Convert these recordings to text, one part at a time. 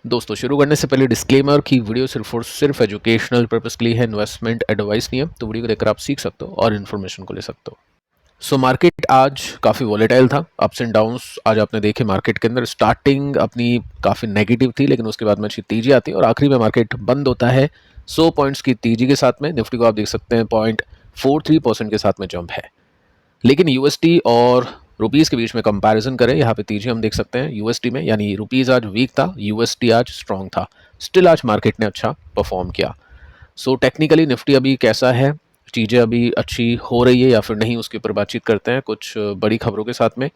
दोस्तों शुरू करने से पहले डिस्क्लेमर कि वीडियो सिर्फ और सिर्फ एजुकेशनल पर्पस के लिए है, इन्वेस्टमेंट एडवाइस नहीं है। तो वीडियो को देखकर आप सीख सकते हो और इन्फॉर्मेशन को ले सकते हो। सो मार्केट आज काफ़ी वॉलेटाइल था, अप्स एंड डाउन्स आज आपने देखे मार्केट के अंदर। स्टार्टिंग अपनी काफ़ी नेगेटिव थी, लेकिन उसके बाद में अच्छी तेजी आती है और आखिरी में मार्केट बंद होता है 100 पॉइंट्स की तेजी के साथ में। निफ्टी को आप देख सकते हैं 0.43% के साथ में जंप है। लेकिन यूएसडी और रुपीज़ के बीच में कंपैरिजन करें, यहाँ पे तेजी हम देख सकते हैं यूएसडी में, यानी रुपीज़ आज वीक था, यूएसडी आज स्ट्रांग था। स्टिल आज मार्केट ने अच्छा परफॉर्म किया। सो टेक्निकली निफ्टी अभी कैसा है, चीज़ें अभी अच्छी हो रही है या फिर नहीं, उसके ऊपर बातचीत करते हैं कुछ बड़ी खबरों के साथ में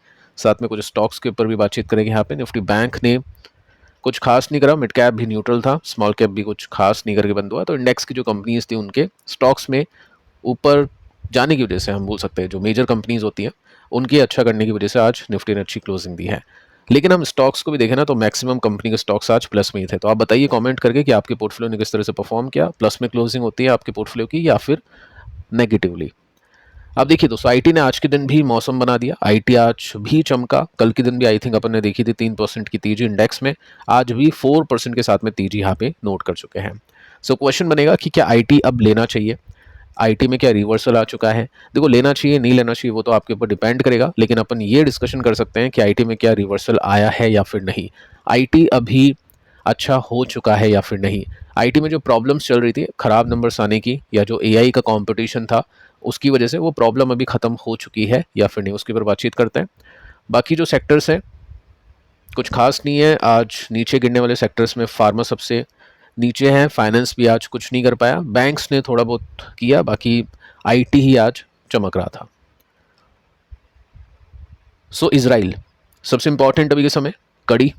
कुछ स्टॉक्स के ऊपर भी बातचीत करेंगे। यहाँ पे निफ्टी बैंक ने कुछ खास नहीं करा, मिड कैप भी न्यूट्रल था, स्मॉल कैप भी कुछ खास नहीं करके बंद हुआ। तो इंडेक्स की जो कंपनीज थी उनके स्टॉक्स में ऊपर जाने की वजह से, हम बोल सकते हैं जो मेजर कंपनीज होती हैं उनके अच्छा करने की वजह से आज निफ्टी ने अच्छी क्लोजिंग दी है। लेकिन हम स्टॉक्स को भी देखें ना, तो मैक्सिमम कंपनी के स्टॉक्स आज प्लस में ही थे। तो आप बताइए कमेंट करके कि आपके पोर्टफोलियो ने किस तरह से परफॉर्म किया, प्लस में क्लोजिंग होती है आपके पोर्टफोलियो की या फिर नेगेटिवली। अब देखिए दोस्तों, आईटी ने आज के दिन भी मौसम बना दिया, आईटी आज भी चमका। कल के दिन भी आई थिंक अपन ने देखी थी 3% की तेजी इंडेक्स में, आज भी 4% के साथ में तेजी यहाँ पे नोट कर चुके हैं। सो क्वेश्चन बनेगा कि क्या आईटी अब लेना चाहिए, आईटी में क्या रिवर्सल आ चुका है। देखो, लेना चाहिए नहीं लेना चाहिए वो तो आपके ऊपर डिपेंड करेगा, लेकिन अपन ये डिस्कशन कर सकते हैं कि आईटी में क्या रिवर्सल आया है या फिर नहीं, आईटी अभी अच्छा हो चुका है या फिर नहीं। आईटी में जो प्रॉब्लम्स चल रही थी ख़राब नंबर्स आने की या जो एआई का कंपटीशन था उसकी वजह से, वो प्रॉब्लम अभी ख़त्म हो चुकी है या फिर नहीं, उसके ऊपर बातचीत करते हैं। बाकी जो सेक्टर्स हैं कुछ खास नहीं है आज। नीचे गिरने वाले सेक्टर्स में फार्मा सबसे नीचे है, फाइनेंस भी आज कुछ नहीं कर पाया, बैंक्स ने थोड़ा बहुत किया, बाकी आईटी ही आज चमक रहा था। सो इजराइल सबसे इंपॉर्टेंट अभी के समय कड़ी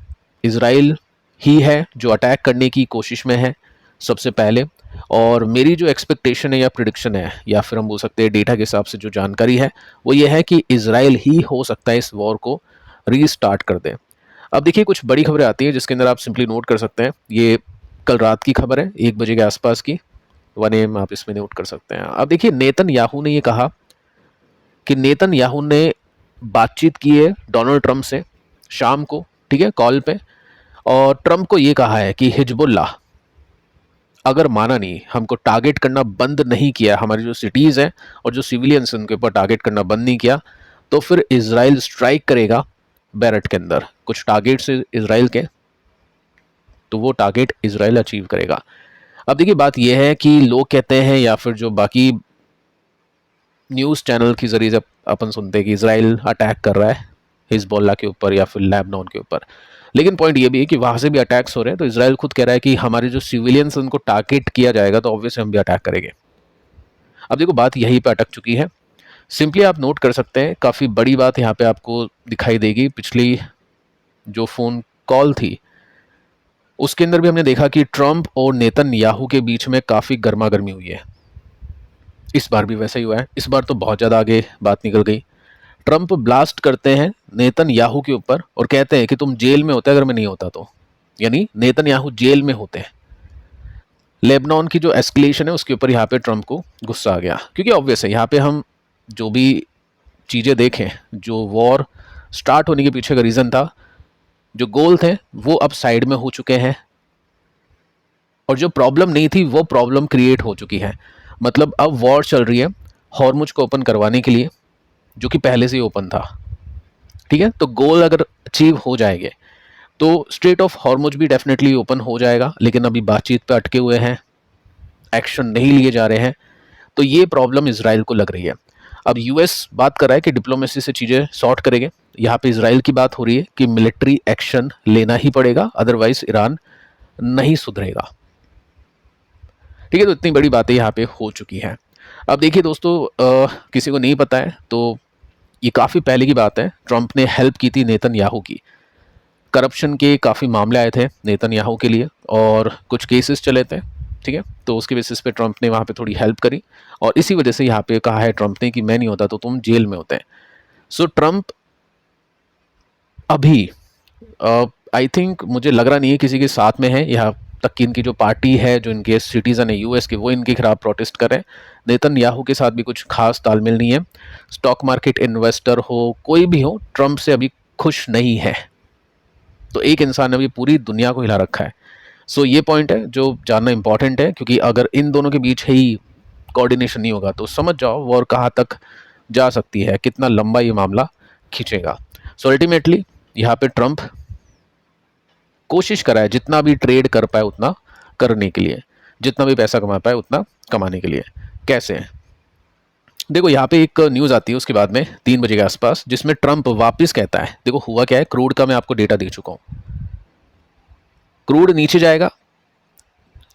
इजराइल ही है जो अटैक करने की कोशिश में है सबसे पहले। और मेरी जो एक्सपेक्टेशन है या प्रिडिक्शन है या फिर हम बोल सकते हैं डेटा के हिसाब से जो जानकारी है वो ये है कि इजराइल ही हो सकता है इस वॉर को रीस्टार्ट कर दे। अब देखिए कुछ बड़ी खबरें आती हैं जिसके अंदर आप सिंपली नोट कर सकते हैं। ये कल रात की खबर है, 1 बजे के आसपास की, 1 AM आप इसमें नोट कर सकते हैं। अब देखिए नेतन याहू ने ये कहा कि नेतन याहू ने बातचीत की है डोनाल्ड ट्रंप से शाम को, ठीक है, कॉल पे, और ट्रंप को ये कहा है कि हिजबुल्लाह अगर माना नहीं, हमको टारगेट करना बंद नहीं किया, हमारी जो सिटीज़ हैं और जो सिविलियंस उनके ऊपर टारगेट करना बंद नहीं किया, तो फिर इसराइल स्ट्राइक करेगा बैरट के अंदर। कुछ टारगेट्स इसराइल के, तो वो टारगेट इसराइल अचीव करेगा। अब देखिए बात यह है कि लोग कहते हैं या फिर जो बाकी न्यूज़ चैनल के जरिए जब अपन सुनते हैं कि इसराइल अटैक कर रहा है हिजबुल्लाह के ऊपर या फिर लेबनान के ऊपर, लेकिन पॉइंट ये भी है कि वहाँ से भी अटैक्स हो रहे हैं। तो इसराइल खुद कह रहा है कि हमारे जो सिविलियंस उनको टारगेट किया जाएगा तो ऑब्वियसली हम भी अटैक करेंगे। अब देखो बात यहीं पे अटक चुकी है। सिंपली आप नोट कर सकते हैं, काफ़ी बड़ी बात यहाँ पे आपको दिखाई देगी। पिछली जो फ़ोन कॉल थी उसके अंदर भी हमने देखा कि ट्रंप और नेतन्याहू के बीच में काफ़ी गर्मा गर्मी हुई है। इस बार भी वैसा ही हुआ है, इस बार तो बहुत ज़्यादा आगे बात निकल गई। ट्रंप ब्लास्ट करते हैं नेतन्याहू के ऊपर और कहते हैं कि तुम जेल में होते अगर मैं नहीं होता तो, यानी नेतन्याहू जेल में होते हैं। लेबनान की जो एस्केलेशन है उसके ऊपर यहाँ पे ट्रंप को गुस्सा आ गया, क्योंकि ऑब्वियस है यहाँ पे हम जो भी चीज़ें देखें, जो वॉर स्टार्ट होने के पीछे का रीज़न था, जो गोल थे वो अब साइड में हो चुके हैं और जो प्रॉब्लम नहीं थी वो प्रॉब्लम क्रिएट हो चुकी है। मतलब अब वॉर चल रही है हॉर्मुज को ओपन करवाने के लिए, जो कि पहले से ही ओपन था, ठीक है। तो गोल अगर अचीव हो जाएंगे तो स्ट्रेट ऑफ हॉर्मुज भी डेफिनेटली ओपन हो जाएगा, लेकिन अभी बातचीत पे अटके हुए हैं, एक्शन नहीं लिए जा रहे हैं। तो ये प्रॉब्लम इसराइल को लग रही है। अब यूएस बात कर रहा है कि डिप्लोमेसी से चीज़ें सॉर्ट करेंगे, यहाँ पे इसराइल की बात हो रही है कि मिलिट्री एक्शन लेना ही पड़ेगा, अदरवाइज ईरान नहीं सुधरेगा, ठीक है। तो इतनी बड़ी बातें यहाँ पे हो चुकी हैं। अब देखिए दोस्तों, किसी को नहीं पता है तो ये काफ़ी पहले की बात है, ट्रंप ने हेल्प की थी नेतन्याहू की। करप्शन के काफ़ी मामले आए थे नेतन्याहू के लिए और कुछ केसेस चले थे, ठीक है। तो उसके बेसिस पे ट्रंप ने वहाँ पे थोड़ी हेल्प करी और इसी वजह से यहाँ पे कहा है ट्रंप ने कि मैं नहीं होता तो तुम जेल में होते। सो ट्रंप अभी आई थिंक, मुझे लग रहा नहीं है किसी के साथ में है, यहाँ तक कि इनकी जो पार्टी है, जो इनके सिटीज़न है यूएस के, वो इनके खिलाफ प्रोटेस्ट कर रहे हैं। नेतन्याहू के साथ भी कुछ खास तालमेल नहीं है। स्टॉक मार्केट इन्वेस्टर हो, कोई भी हो, ट्रंप से अभी खुश नहीं है। तो एक इंसान ने अभी पूरी दुनिया को हिला रखा है। सो ये पॉइंट है जो जानना इंपॉर्टेंट है, क्योंकि अगर इन दोनों के बीच ही कोऑर्डिनेशन नहीं होगा तो समझ जाओ वॉर कहाँ तक जा सकती है, कितना लंबा ये मामला खींचेगा। सो अल्टीमेटली यहाँ पे ट्रंप कोशिश करा है जितना भी ट्रेड कर पाए उतना करने के लिए, जितना भी पैसा कमा पाए उतना कमाने के लिए। कैसे है देखो, यहाँ पे एक न्यूज़ आती है उसके बाद में 3 बजे के आसपास, जिसमें ट्रंप वापस कहता है, देखो हुआ क्या है, क्रूड का मैं आपको डेटा दे चुका हूँ, क्रूड नीचे जाएगा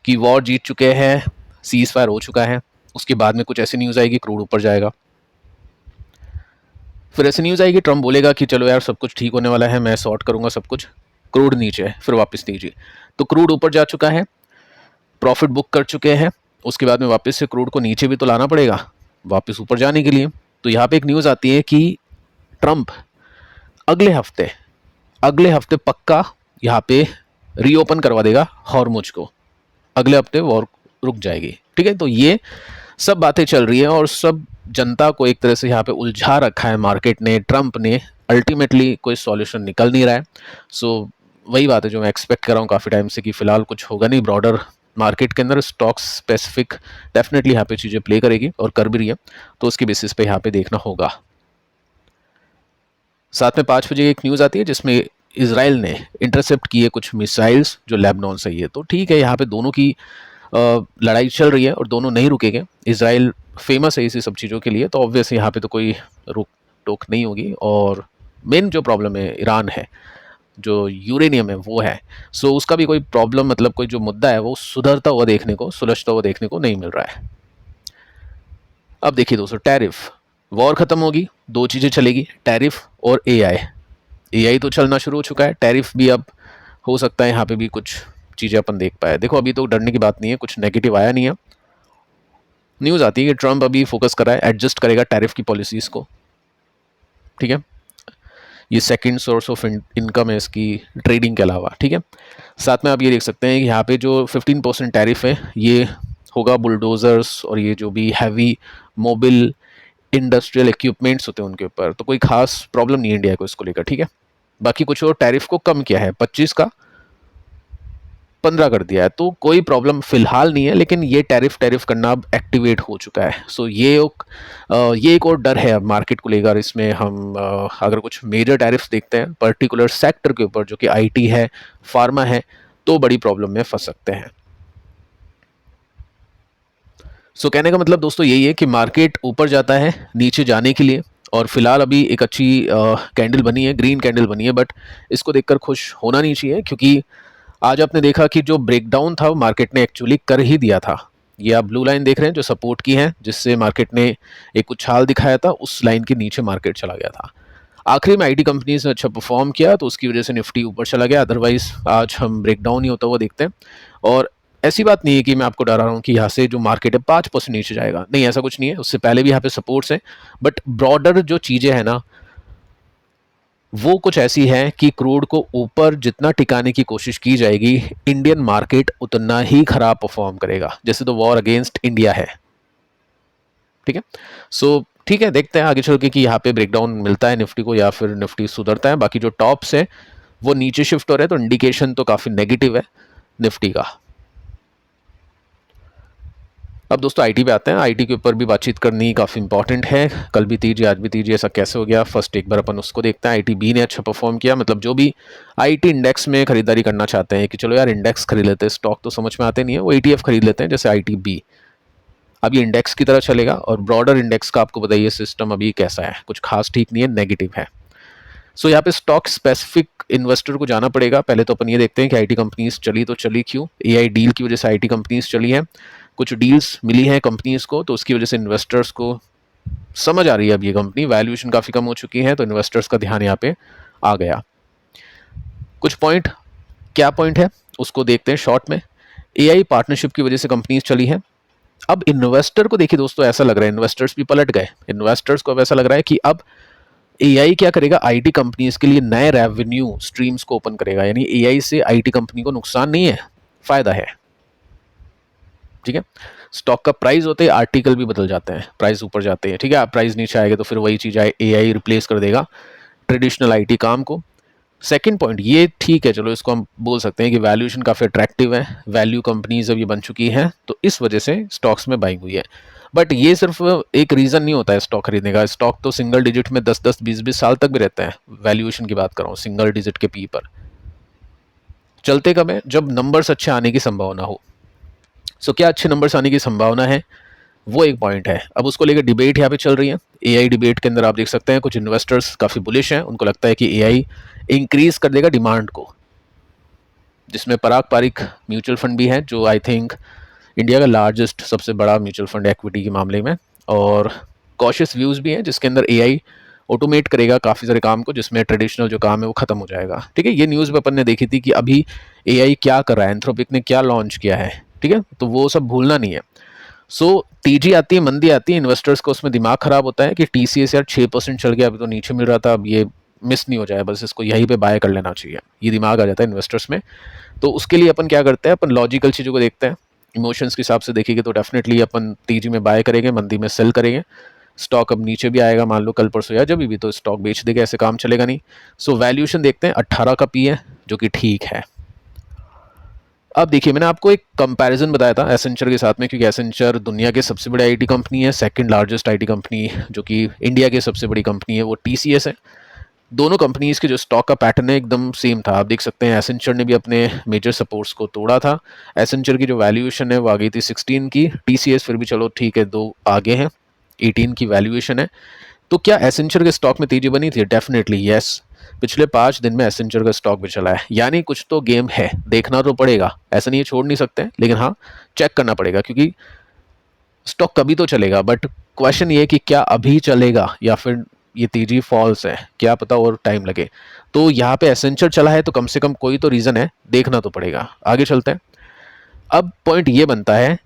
कि वॉर जीत चुके हैं, सीज फायर हो चुका है। उसके बाद में कुछ ऐसी न्यूज़ आएगी क्रूड ऊपर जाएगा, फिर ऐसी न्यूज़ आएगी ट्रंप बोलेगा कि चलो यार सब कुछ ठीक होने वाला है, मैं सॉर्ट करूंगा सब कुछ, क्रूड नीचे है, फिर वापस नीचे। तो क्रूड ऊपर जा चुका है, प्रॉफिट बुक कर चुके हैं, उसके बाद में वापस से क्रूड को नीचे भी तो लाना पड़ेगा वापस ऊपर जाने के लिए। तो यहाँ पे एक न्यूज़ आती है कि ट्रंप अगले हफ्ते पक्का यहाँ पे रीओपन करवा देगा हॉर्मुज को, अगले हफ्ते वॉर रुक जाएगी। ठीक है, तो ये सब बातें चल रही है और सब जनता को एक तरह से यहाँ पे उलझा रखा है मार्केट ने, ट्रंप ने। अल्टीमेटली कोई सॉल्यूशन निकल नहीं रहा है। सो वही बात है जो मैं एक्सपेक्ट कर रहा हूँ काफ़ी टाइम से, कि फिलहाल कुछ होगा नहीं ब्रॉडर मार्केट के अंदर, स्टॉक्स स्पेसिफिक डेफिनेटली यहाँ पे चीज़ें प्ले करेगी और कर भी रही है, तो उसकी बेसिस पे यहाँ पे देखना होगा। साथ में 5 बजे एक न्यूज़ आती है जिसमें इसराइल ने इंटरसेप्ट किए कुछ मिसाइल्स जो लेबनान से ही है। तो ठीक है, यहाँ पे दोनों की लड़ाई चल रही है और दोनों नहीं रुकेंगे। इसराइल फेमस है इसी सब चीज़ों के लिए, तो ऑब्वियस यहाँ पे तो कोई रुक टोक नहीं होगी। और मेन जो प्रॉब्लम है ईरान है, जो यूरेनियम है वो है। सो उसका भी कोई प्रॉब्लम, मतलब कोई जो मुद्दा है वो सुधरता हुआ देखने को, सुलझता हुआ देखने को नहीं मिल रहा है। अब देखिए दोस्तों, टैरिफ, वॉर खत्म होगी, 2 चीज़ें चलेगी, टैरिफ और एआई तो चलना शुरू हो चुका है, टैरिफ भी अब हो सकता है यहाँ पे भी कुछ चीज़ें अपन देख पाए। देखो अभी तो डरने की बात नहीं है, कुछ नेगेटिव आया नहीं है। न्यूज़ आती है कि ट्रंप अभी फोकस कर रहा है, एडजस्ट करेगा टैरिफ की पॉलिसीज़ को। ठीक है, ये सेकंड सोर्स ऑफ इनकम है इसकी ट्रेडिंग के अलावा। ठीक है, साथ में आप ये देख सकते हैं कि यहाँ पे जो 15% टैरिफ है ये होगा बुलडोज़र्स और ये जो भी हैवी मोबिल इंडस्ट्रियल इक्विपमेंट्स होते हैं उनके ऊपर। तो कोई खास प्रॉब्लम नहीं है इंडिया को इसको लेकर। ठीक है, बाकी कुछ और टैरिफ को कम किया है, 25 का 15 कर दिया है, तो कोई प्रॉब्लम फिलहाल नहीं है। लेकिन ये टैरिफ करना अब एक्टिवेट हो चुका है। सो ये एक और डर है अब मार्केट को लेकर। इसमें हम अगर कुछ मेजर टैरिफ्स देखते हैं पर्टिकुलर सेक्टर के ऊपर, जो कि आईटी है, फार्मा है, तो बड़ी प्रॉब्लम में फंस सकते हैं। सो कहने का मतलब दोस्तों यही है कि मार्केट ऊपर जाता है नीचे जाने के लिए, और फिलहाल अभी एक अच्छी कैंडल बनी है, ग्रीन कैंडल बनी है, बट इसको देखकर खुश होना नहीं चाहिए, क्योंकि आज आपने देखा कि जो ब्रेकडाउन था वो मार्केट ने एक्चुअली कर ही दिया था। ये आप ब्लू लाइन देख रहे हैं जो सपोर्ट की है, जिससे मार्केट ने एक उछाल दिखाया था, उस लाइन के नीचे मार्केट चला गया था। आखिरी में आईटी कंपनीज ने अच्छा परफॉर्म किया तो उसकी वजह से निफ्टी ऊपर चला गया, अदरवाइज आज हम ब्रेकडाउन ही होता हुआ देखते हैं। और ऐसी बात नहीं है कि मैं आपको डरा रहा हूँ कि यहाँ से जो मार्केट है 5% नीचे जाएगा, नहीं, ऐसा कुछ नहीं है। उससे पहले भी यहाँ पे सपोर्ट्स हैं, बट ब्रॉडर जो चीज़ें हैं ना वो कुछ ऐसी है कि क्रूड को ऊपर जितना टिकाने की कोशिश की जाएगी, इंडियन मार्केट उतना ही खराब परफॉर्म करेगा, जैसे तो वॉर अगेंस्ट इंडिया है। ठीक है, सो ठीक है, देखते हैं आगे चल के कि यहाँ पे ब्रेकडाउन मिलता है निफ्टी को या फिर निफ्टी सुधरता है। बाकी जो टॉप्स है वो नीचे शिफ्ट हो रहे हैं, तो इंडिकेशन तो काफ़ी नेगेटिव है निफ्टी का। अब दोस्तों आईटी पे आते हैं। आईटी के ऊपर भी बातचीत करनी काफ़ी इंपॉर्टेंट है। कल भी तीजिए आज भी तीजिए, ऐसा कैसे हो गया? फर्स्ट एक बार अपन उसको देखते हैं। आईटी बी ने अच्छा परफॉर्म किया, मतलब जो भी आईटी इंडेक्स में खरीदारी करना चाहते हैं कि चलो यार इंडेक्स खरीद लेते हैं, स्टॉक तो समझ में आते नहीं है, वो ETF खरीद लेते हैं जैसे आईटी बी। अब ये इंडेक्स की तरह चलेगा, और ब्रॉडर इंडेक्स का आपको बताइए सिस्टम अभी कैसा है, कुछ खास ठीक नहीं है, नेगेटिव है। सो यहाँ पे स्टॉक स्पेसिफिक इन्वेस्टर को जाना पड़ेगा। पहले तो अपन ये देखते हैं कि आईटी कंपनीज चली तो चली क्यों। एआई डील की वजह से आईटी कंपनीज चली हैं, कुछ डील्स मिली हैं कंपनीज को, तो उसकी वजह से इन्वेस्टर्स को समझ आ रही है अब ये कंपनी, वैल्यूएशन काफ़ी कम हो चुकी है, तो इन्वेस्टर्स का ध्यान यहाँ पे आ गया। कुछ पॉइंट, क्या पॉइंट है उसको देखते हैं शॉर्ट में। एआई पार्टनरशिप की वजह से कंपनीज चली हैं। अब इन्वेस्टर को देखिए दोस्तों, ऐसा लग रहा है इन्वेस्टर्स भी पलट गए। इन्वेस्टर्स को अब ऐसा लग रहा है कि अब एआई क्या करेगा, आईटी कंपनीज के लिए नए रेवेन्यू स्ट्रीम्स को ओपन करेगा। यानी एआई से आईटी कंपनी को नुकसान नहीं है, फायदा है। ठीक है, स्टॉक का प्राइस होते हैं, आर्टिकल भी बदल जाते हैं, प्राइस ऊपर जाते हैं। ठीक है, प्राइस नीचे आएगा तो फिर वही चीज़ एआई रिप्लेस कर देगा ट्रेडिशनल आईटी काम को। सेकंड पॉइंट ये ठीक है, चलो इसको हम बोल सकते हैं कि वैल्यूएशन काफ़ी अट्रैक्टिव है, वैल्यू कंपनीज अब ये बन चुकी हैं, तो इस वजह से स्टॉक्स में बाइंग हुई है। बट ये सिर्फ एक रीज़न नहीं होता है स्टॉक खरीदने का। स्टॉक तो सिंगल डिजिट में 10-10, 20-20 साल तक भी रहते हैं। वैल्यूएशन की बात कर रहा हूँ, सिंगल डिजिट के पी पर। चलते कब है? जब नंबर्स अच्छे आने की संभावना हो। सो क्या अच्छे नंबर्स आने की संभावना है, वो एक पॉइंट है। अब उसको लेकर डिबेट यहाँ पे चल रही है। एआई डिबेट के अंदर आप देख सकते हैं कुछ इन्वेस्टर्स काफ़ी बुलिश हैं, उनको लगता है कि एआई इंक्रीज कर देगा डिमांड को, जिसमें पराग पारिक म्यूचुअल फंड भी है, जो आई थिंक इंडिया का लार्जेस्ट सबसे बड़ा म्यूचुअल फंड एक्विटी के मामले में, और कॉशियस व्यूज़ भी हैं जिसके अंदर एआई ऑटोमेट करेगा काफ़ी सारे काम को, जिसमें ट्रेडिशनल जो काम है वो ख़त्म हो जाएगा। ठीक है, ये न्यूज़ में अपन ने देखी थी कि अभी एआई क्या कर रहा है, एंथ्रोपिक ने क्या लॉन्च किया है। ठीक है, तो वो सब भूलना नहीं है। सो तेजी आती है, मंदी आती है, इन्वेस्टर्स को उसमें दिमाग खराब होता है कि टीसीएस यार 6% चल गया, अभी तो नीचे मिल रहा था, अब ये मिस नहीं हो जाए, बस इसको यहीं पे बाय कर लेना चाहिए, ये दिमाग आ जाता है इन्वेस्टर्स में। तो उसके लिए अपन क्या करते हैं, अपन लॉजिकल चीज़ों को देखते हैं, इमोशंस के हिसाब से देखेंगे तो डेफिनेटली अपन तेजी में बाय करेंगे, मंदी में सेल करेंगे। स्टॉक अब नीचे भी आएगा, मान लो कल परसों या जब भी, तो स्टॉक बेच देगा, ऐसे काम चलेगा नहीं। सो वैल्यूएशन देखते हैं, 18 का पी है, जो कि ठीक है। अब देखिए, मैंने आपको एक कंपैरिजन बताया था एसेंचर के साथ में, क्योंकि एसेंचर दुनिया के सबसे बड़े आईटी कंपनी है, सेकंड लार्जेस्ट आईटी कंपनी जो कि इंडिया की सबसे बड़ी कंपनी है वो टीसीएस है। दोनों कंपनीज के जो स्टॉक का पैटर्न है एकदम सेम था। आप देख सकते हैं एसेंचर ने भी अपने मेजर सपोर्ट्स को तोड़ा था। एसेंचर की जो वैल्यूएशन है वो आ गई थी 16 की, टीसीएस फिर भी चलो ठीक है, दो आगे हैं, 18 की वैल्यूएशन है। तो क्या एसेंचर के स्टॉक में तेजी बनी थी? Definitely yes. पिछले 5 दिन में एसेंचर का स्टॉक भी चला है, यानी कुछ तो गेम है, देखना तो पड़ेगा, ऐसा नहीं है छोड़ नहीं सकते, लेकिन हाँ चेक करना पड़ेगा, क्योंकि स्टॉक कभी तो चलेगा। बट क्वेश्चन ये है कि क्या अभी चलेगा या फिर ये तेजी फॉल्स है, क्या पता और टाइम लगे। तो यहाँ पे एसेंचर चला है तो कम से कम कोई तो रीज़न है, देखना तो पड़ेगा। आगे चलते हैं। अब पॉइंट ये बनता है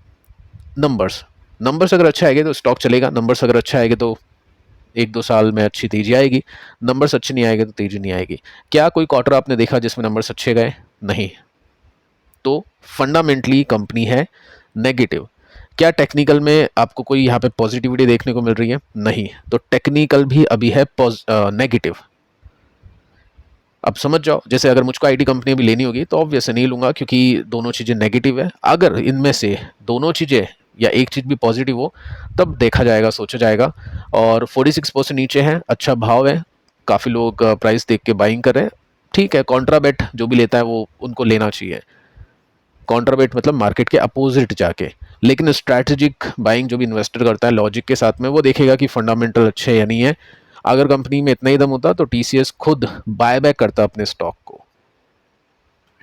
नंबर्स। नंबर्स अगर अच्छा आएगा तो स्टॉक चलेगा, नंबर्स अगर अच्छा आएगा तो 1-2 साल में अच्छी तेजी आएगी, नंबर्स अच्छे नहीं आएंगे तो तेजी नहीं आएगी। क्या कोई क्वार्टर आपने देखा जिसमें नंबर्स अच्छे गए? नहीं। तो फंडामेंटली कंपनी है नेगेटिव। क्या टेक्निकल में आपको कोई यहाँ पे पॉजिटिविटी देखने को मिल रही है? नहीं। तो टेक्निकल भी अभी है नेगेटिव। अब समझ जाओ, जैसे अगर मुझको आईटी कंपनी भी लेनी होगी तो ऑब्वियस नहीं लूंगा, क्योंकि दोनों चीज़ें नेगेटिव है। अगर इनमें से दोनों चीज़ें या एक चीज़ भी पॉजिटिव हो तब देखा जाएगा, सोचा जाएगा। और 46% नीचे है, अच्छा भाव है, काफ़ी लोग प्राइस देख के बाइंग कर रहे हैं। ठीक है, कॉन्ट्राबेट जो भी लेता है वो उनको लेना चाहिए। कॉन्ट्राबेट मतलब मार्केट के अपोजिट जाके। लेकिन स्ट्रैटेजिक बाइंग जो भी इन्वेस्टर करता है लॉजिक के साथ में, वो देखेगा कि फंडामेंटल अच्छे या नहीं है। अगर कंपनी में इतना ही दम होता तो टीसीएस खुद बाय बैक करता अपने स्टॉक को।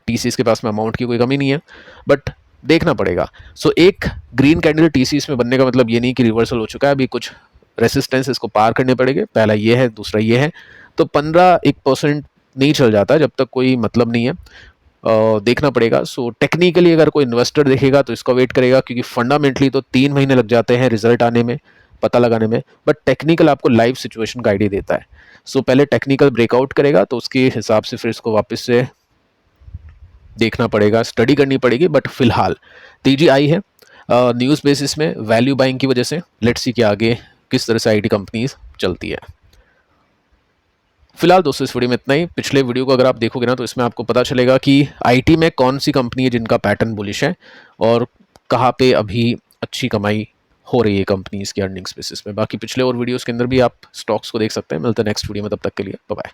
टीसीएस के पास में अमाउंट की कोई कमी नहीं है, बट देखना पड़ेगा। सो एक ग्रीन कैंडल टीसीएस में बनने का मतलब ये नहीं कि रिवर्सल हो चुका है, अभी कुछ रेसिस्टेंस इसको पार करने पड़ेंगे। पहला ये है, दूसरा ये है। तो 15-1% नहीं चल जाता जब तक कोई मतलब नहीं है, देखना पड़ेगा। सो टेक्निकली अगर कोई इन्वेस्टर देखेगा तो इसको वेट करेगा, क्योंकि फंडामेंटली तो 3 महीने लग जाते हैं रिजल्ट आने में, पता लगाने में। बट टेक्निकल आपको लाइव सिचुएशन का आइडिया देता है। सो पहले टेक्निकल ब्रेकआउट करेगा तो उसके हिसाब से फिर इसको वापस से देखना पड़ेगा, स्टडी करनी पड़ेगी। बट फिलहाल तेजी आई है न्यूज़ बेसिस में, वैल्यू बाइंग की वजह से। लेट्स सी कि आगे किस तरह से आईटी कंपनीज चलती है। फिलहाल दोस्तों इस वीडियो में इतना ही। पिछले वीडियो को अगर आप देखोगे ना तो इसमें आपको पता चलेगा कि आईटी में कौन सी कंपनी है जिनका पैटर्न बुलिश है और कहाँ पे अभी अच्छी कमाई हो रही है कंपनीज की अर्निंग्स बेसिस में। बाकी पिछले और वीडियोस के अंदर भी आप स्टॉक्स को देख सकते हैं। मिलते हैं नेक्स्ट वीडियो में, तब तक के लिए बाय बाय।